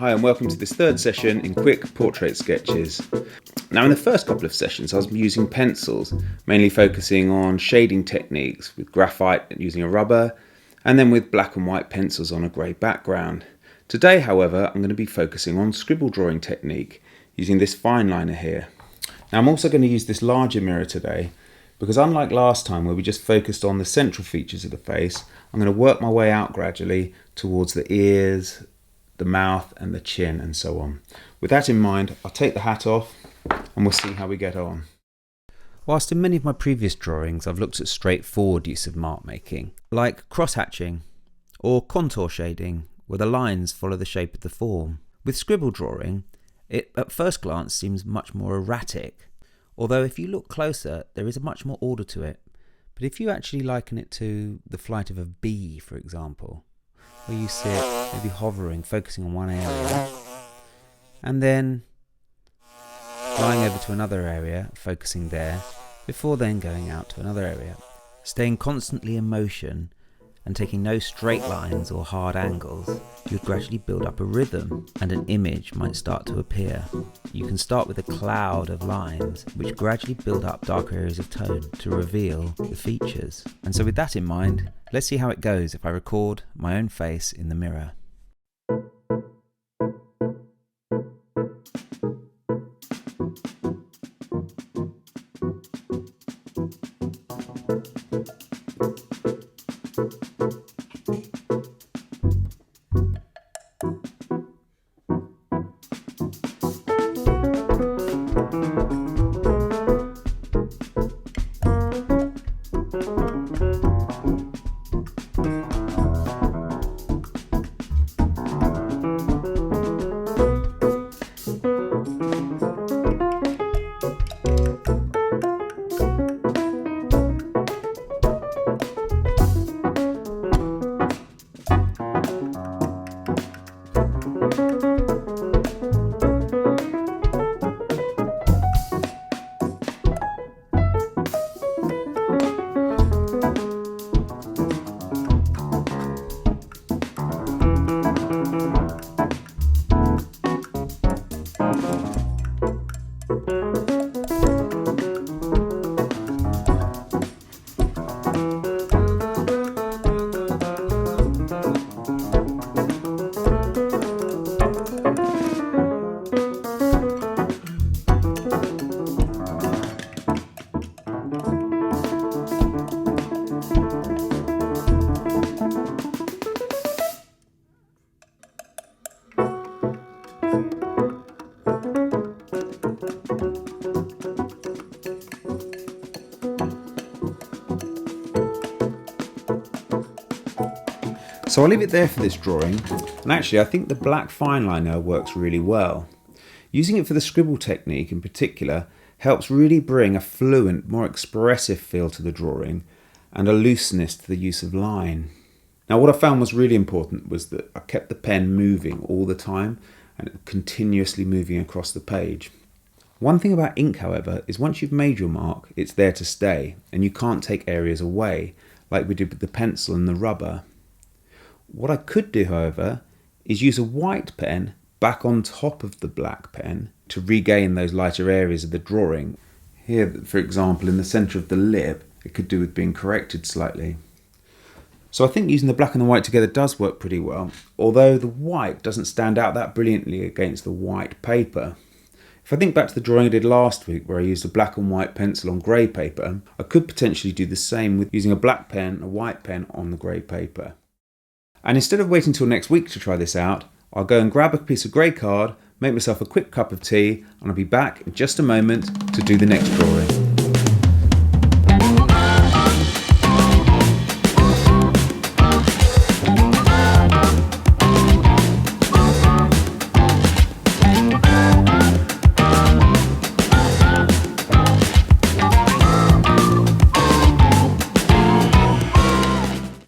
Hi and welcome to this third session in quick portrait sketches. Now in the first couple of sessions I was using pencils, mainly focusing on shading techniques with graphite using a rubber and then with black and white pencils on a grey background. Today however I'm going to be focusing on scribble drawing technique using this Fineliner here. Now I'm also going to use this larger mirror today because unlike last time where we just focused on the central features of the face, I'm going to work my way out gradually towards the ears, the mouth and the chin and so on. With that in mind, I'll take the hat off and we'll see how we get on. Whilst in many of my previous drawings I've looked at straightforward use of mark making, like cross-hatching or contour shading where the lines follow the shape of the form. With scribble drawing, it at first glance seems much more erratic, although if you look closer there is a much more order to it. But if you actually liken it to the flight of a bee, for example, where you see it maybe hovering, focusing on one area, and then flying over to another area, focusing there, before then going out to another area, staying constantly in motion and taking no straight lines or hard angles, you'd gradually build up a rhythm and an image might start to appear. You can start with a cloud of lines which gradually build up dark areas of tone to reveal the features. And so with that in mind, let's see how it goes if I record my own face in the mirror. So I'll leave it there for this drawing, and actually I think the black Fineliner works really well. Using it for the scribble technique in particular helps really bring a fluent, more expressive feel to the drawing and a looseness to the use of line. Now what I found was really important was that I kept the pen moving all the time and continuously moving across the page. One thing about ink however is once you've made your mark it's there to stay and you can't take areas away like we did with the pencil and the rubber. What I could do, however, is use a white pen back on top of the black pen to regain those lighter areas of the drawing. Here, for example, in the centre of the lip, it could do with being corrected slightly. So I think using the black and the white together does work pretty well, although the white doesn't stand out that brilliantly against the white paper. If I think back to the drawing I did last week where I used a black and white pencil on grey paper, I could potentially do the same with using a black pen and a white pen on the grey paper. And instead of waiting till next week to try this out, I'll go and grab a piece of grey card, make myself a quick cup of tea, and I'll be back in just a moment to do the next drawing.